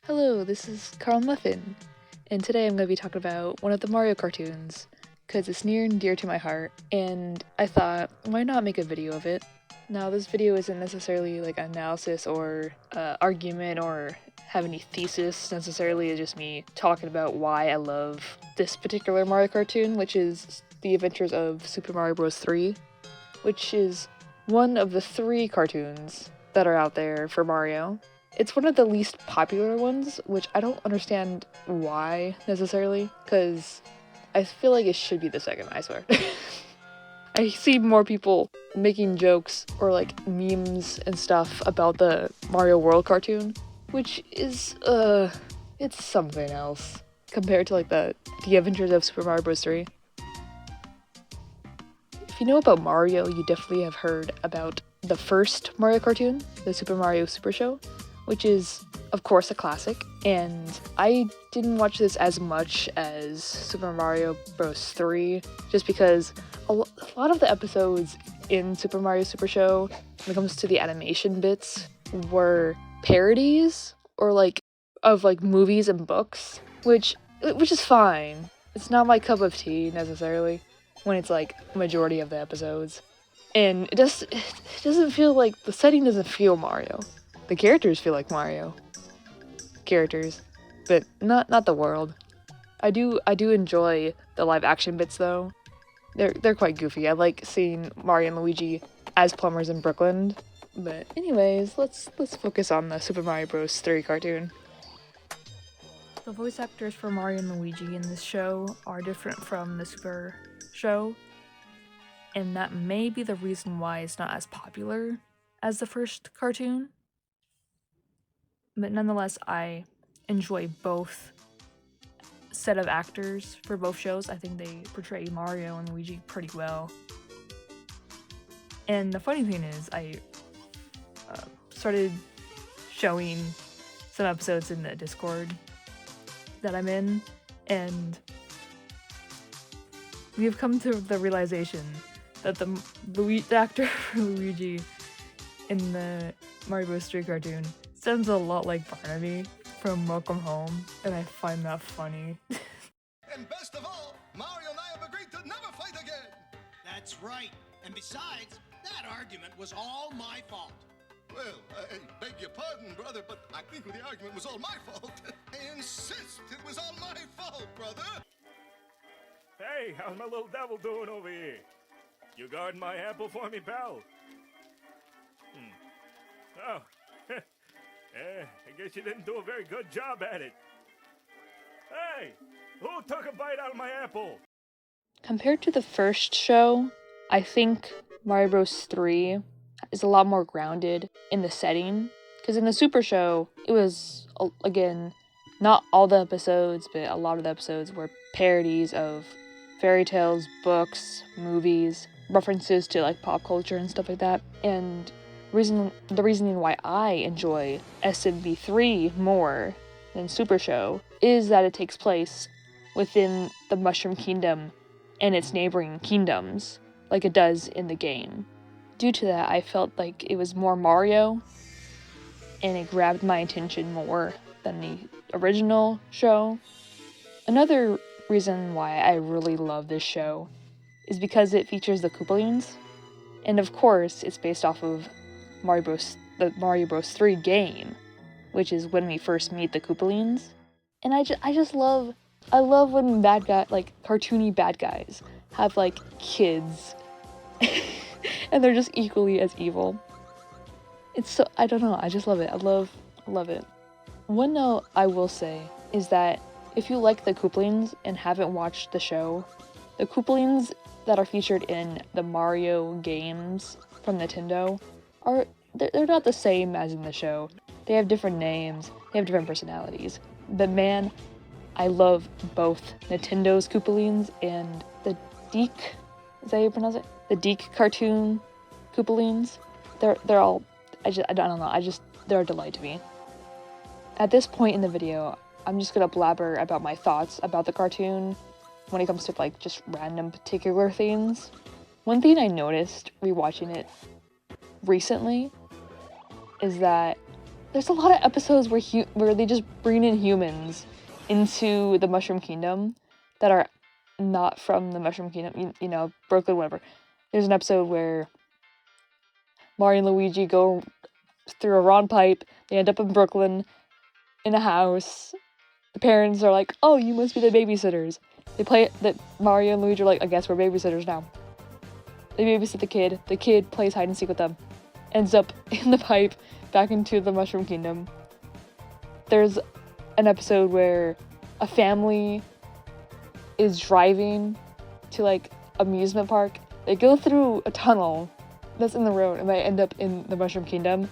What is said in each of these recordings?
Hello, this is Carl Muffin, and today I'm going to be talking about one of the Mario cartoons, because it's near and dear to my heart, and I thought, why not make a video of it? Now, this video isn't necessarily like an analysis or argument or have any thesis necessarily, it's just me talking about why I love this particular Mario cartoon, which is The Adventures of Super Mario Bros. 3, which is one of the 3 cartoons that are out there for Mario. It's one of the least popular ones, which I don't understand why necessarily, because I feel like it should be the second, I swear. I see more people making jokes or like memes and stuff about the Mario World cartoon, which is, it's something else compared to like the Adventures of Super Mario Bros. 3. If you know about Mario, you definitely have heard about the first Mario cartoon, the Super Mario Super Show, which is, of course, a classic, and I didn't watch this as much as Super Mario Bros. 3, just because a lot of the episodes in Super Mario Super Show, when it comes to the animation bits, were parodies, or of movies and books, which is fine. It's not my cup of tea, necessarily, when it's like majority of the episodes. And it doesn't feel like, the setting doesn't feel Mario. The characters feel like Mario characters, but not the world. I do enjoy the live action bits though. They're quite goofy. I like seeing Mario and Luigi as plumbers in Brooklyn. But anyways, let's focus on the Super Mario Bros. 3 cartoon. The voice actors for Mario and Luigi in this show are different from the Super show, and that may be the reason why it's not as popular as the first cartoon. But nonetheless, I enjoy both set of actors for both shows. I think they portray Mario and Luigi pretty well. And the funny thing is, I started showing some episodes in the Discord that I'm in, and we have come to the realization that the actor for Luigi in the Mario Bros. 3 cartoon sounds a lot like Barnaby from Welcome Home, and I find that funny. And best of all, Mario and I have agreed to never fight again! That's right. And besides, that argument was all my fault. Well, I beg your pardon, brother, but I think the argument was all my fault. I insist it was all my fault, brother! Hey, how's my little devil doing over here? You guarding my apple for me, pal? Oh, I guess you didn't do a very good job at it. Hey, who took a bite out of my apple? Compared to the first show, I think Mario Bros. 3 is a lot more grounded in the setting, because in the Super show, it was, again, not all the episodes, but a lot of the episodes were parodies of fairy tales, books, movies, references to like pop culture and stuff like that. And the reasoning why I enjoy AOSMB3 more than Super Show is that it takes place within the Mushroom Kingdom and its neighboring kingdoms, like it does in the game. Due to that, I felt like it was more Mario, and it grabbed my attention more than the original show. Another reason why I really love this show is because it features the Koopalings, and of course, it's based off of the Mario Bros. 3 game, which is when we first meet the Koopalings. And I love when cartoony bad guys have like kids and they're just equally as evil. It's so, I don't know, I just love it. I love it. One note I will say is that if you like the Koopalings and haven't watched the show, the Koopalings that are featured in the Mario games from Nintendo they're not the same as in the show. They have different names, they have different personalities. But man, I love both Nintendo's Koopalings and the Deke, is that how you pronounce it? The Deke cartoon Koopalings. They're all, I don't know, they're a delight to me. At this point in the video, I'm just gonna blabber about my thoughts about the cartoon when it comes to like just random particular things. One thing I noticed rewatching it recently is that there's a lot of episodes where they just bring in humans into the Mushroom Kingdom that are not from the Mushroom Kingdom, you know, Brooklyn, whatever. There's an episode where Mario and Luigi go through a Ron pipe, they end up in Brooklyn, in a house. The parents are like, oh, you must be the babysitters. They play that Mario and Luigi are like, I guess we're babysitters now. They babysit the kid plays hide and seek with them. Ends up in the pipe, back into the Mushroom Kingdom. There's an episode where a family is driving to like amusement park. They go through a tunnel that's in the road and they end up in the Mushroom Kingdom.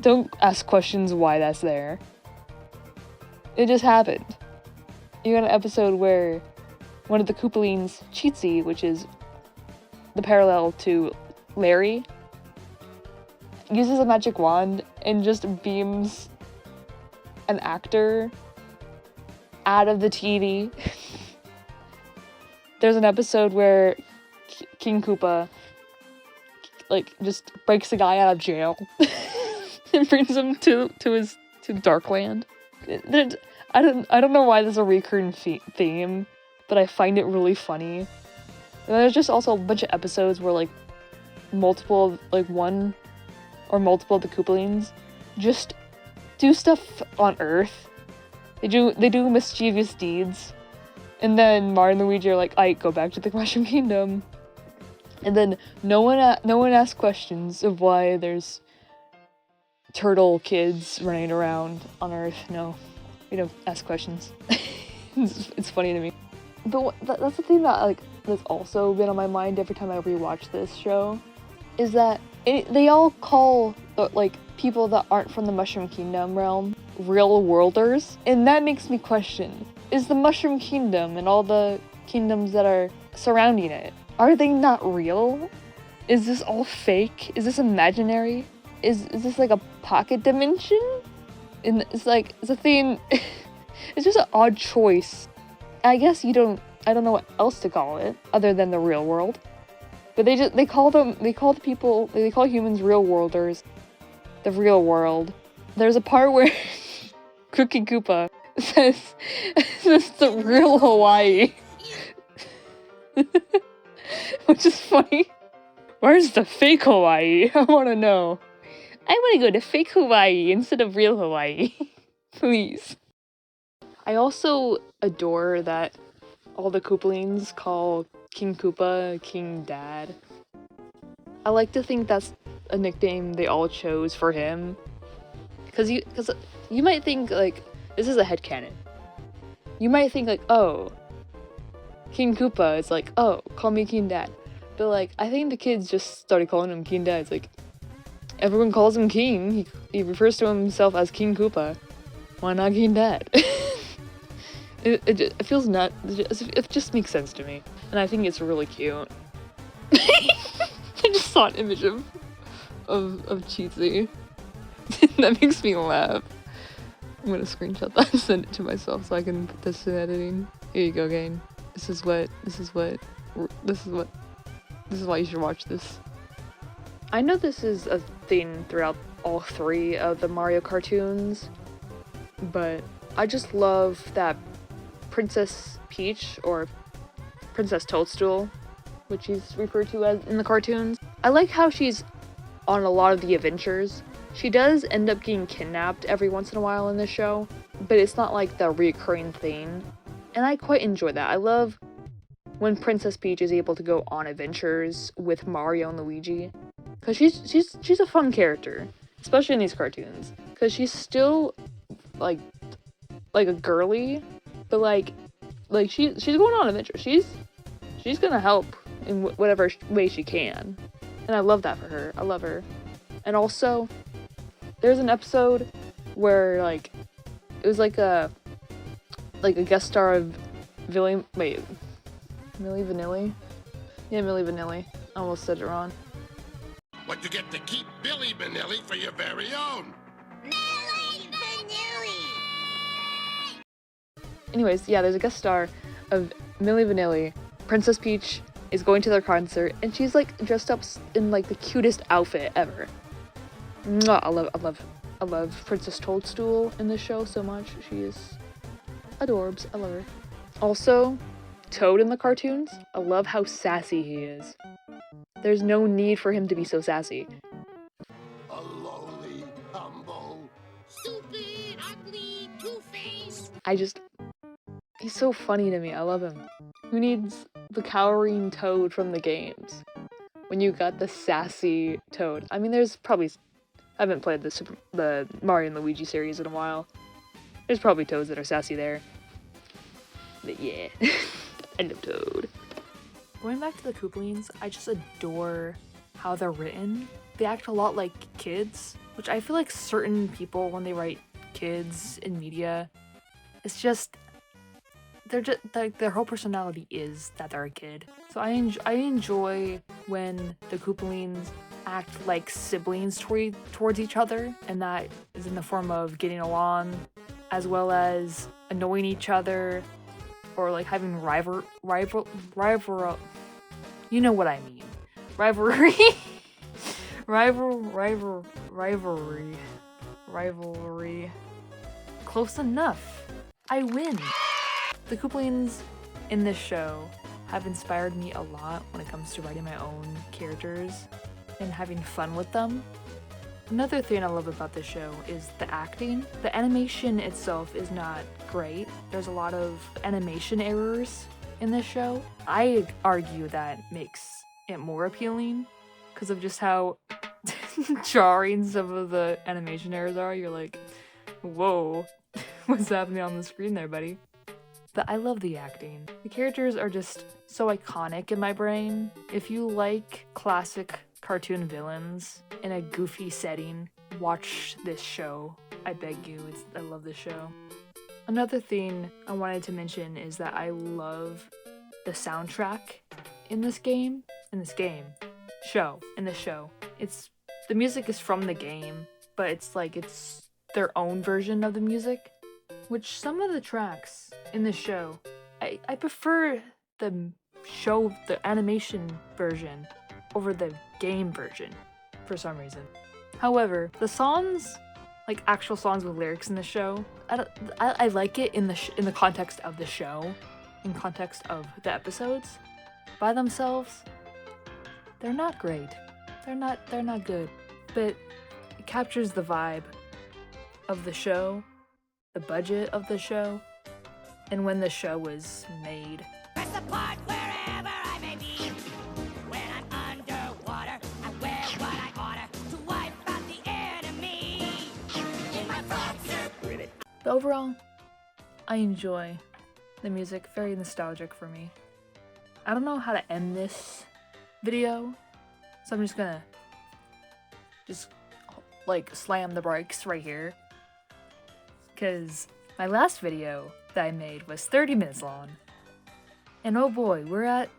Don't ask questions why that's there. It just happened. You got an episode where one of the Koopalings, Cheatsy, which is the parallel to Larry, uses a magic wand and just beams an actor out of the TV. There's an episode where King Koopa like just breaks a guy out of jail and brings him to Darkland. I don't know why there's a recurring theme, but I find it really funny. And there's just also a bunch of episodes where like one or multiple of the Koopalings just do stuff on Earth. They do mischievous deeds, and then Mario and Luigi are like, "I go back to the Mushroom Kingdom," and then no one asks questions of why there's turtle kids running around on Earth. No, we don't ask questions. It's funny to me. But that's the thing that that's also been on my mind every time I rewatch this show, is that they all call people that aren't from the Mushroom Kingdom realm real worlders, and that makes me question: is the Mushroom Kingdom and all the kingdoms that are surrounding it, are they not real? Is this all fake? Is this imaginary? Is this like a pocket dimension? And it's a thing. It's just an odd choice. I guess I don't know what else to call it other than the real world. But they call humans real worlders. The real world. There's a part where Cookie Koopa says the real Hawaii. Which is funny. Where's the fake Hawaii? I wanna know. I wanna go to fake Hawaii instead of real Hawaii. Please. I also adore that all the Koopalings call King Koopa King Dad. I like to think that's a nickname they all chose for him. Because you might think, this is a headcanon. You might think, oh, King Koopa is oh, call me King Dad. But, I think the kids just started calling him King Dad. It's everyone calls him King. He refers to himself as King Koopa. Why not King Dad? It feels it just makes sense to me. And I think it's really cute. I just saw an image of Cheatsy. That makes me laugh. I'm gonna screenshot that and send it to myself so I can put this in editing. Here you go, gang. This is why you should watch this. I know this is a thing throughout all 3 of the Mario cartoons, but I just love that Princess Peach, or Princess Toadstool, which she's referred to as in the cartoons. I like how she's on a lot of the adventures. She does end up getting kidnapped every once in a while in the show, but it's not the recurring thing. And I quite enjoy that. I love when Princess Peach is able to go on adventures with Mario and Luigi, because she's a fun character, especially in these cartoons, because she's still like a girly, but she's going on adventures. She's gonna help in whatever way she can, and I love that for her. I love her. And also, there's an episode where it was a guest star of Milli Vanilli? Yeah, Milli Vanilli. I almost said it wrong. What you get to keep Billy Manilli for your very own. Milli Vanilli! Anyways, yeah, there's a guest star of Milli Vanilli. Princess Peach is going to their concert, and she's dressed up in the cutest outfit ever. Mwah, I love I love Princess Toadstool in this show so much. She is adorbs. I love her. Also, Toad in the cartoons, I love how sassy he is. There's no need for him to be so sassy. A lowly, humble. Stupid, ugly, two-faced. He's so funny to me. I love him. Who needs the cowering Toad from the games when you got the sassy Toad? I mean, there's probably, I haven't played the Mario and Luigi series in a while. There's probably Toads that are sassy there. But yeah, I love Toad. Going back to the Koopalings, I just adore how they're written. They act a lot like kids, which I feel like certain people, when they write kids in media, it's just, they're just, like, their whole personality is that they're a kid. So I enjoy when the Koopalings act like siblings towards each other, and that is in the form of getting along, as well as annoying each other, or like having you know what I mean. Rivalry. Rivalry. Close enough. I win. The Koopalings in this show have inspired me a lot when it comes to writing my own characters and having fun with them. Another thing I love about this show is the acting. The animation itself is not great. There's a lot of animation errors in this show. I argue that makes it more appealing because of just how jarring some of the animation errors are. You're like, whoa, what's happening on the screen there, buddy? But I love the acting. The characters are just so iconic in my brain. If you like classic cartoon villains in a goofy setting, watch this show. I beg you, I love this show. Another thing I wanted to mention is that I love the soundtrack in this show. It's, the music is from the game, but it's like, it's their own version of the music, which some of the tracks in the show, I prefer the animation version over the game version for some reason. However, the songs, like actual songs with lyrics in the show, I like it in the context of the show, in context of the episodes. By themselves, they're not great. They're not good. But it captures the vibe of the show, the budget of the show, and when the show was made. Press the part wherever I may be. When I'm underwater, I wear what I oughta to wipe out the enemy. In my frog suit. But overall, I enjoy the music. Very nostalgic for me. I don't know how to end this video, so I'm just gonna like slam the brakes right here. Because my last video that I made was 30 minutes long. And oh boy, we're at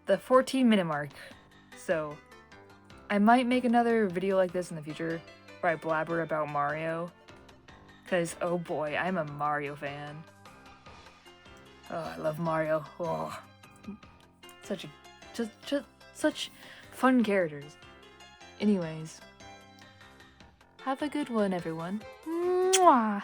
the 14-minute mark. So I might make another video like this in the future where I blabber about Mario. Because oh boy, I'm a Mario fan. Oh, I love Mario. Oh, such fun characters. Anyways, have a good one, everyone. Mwah!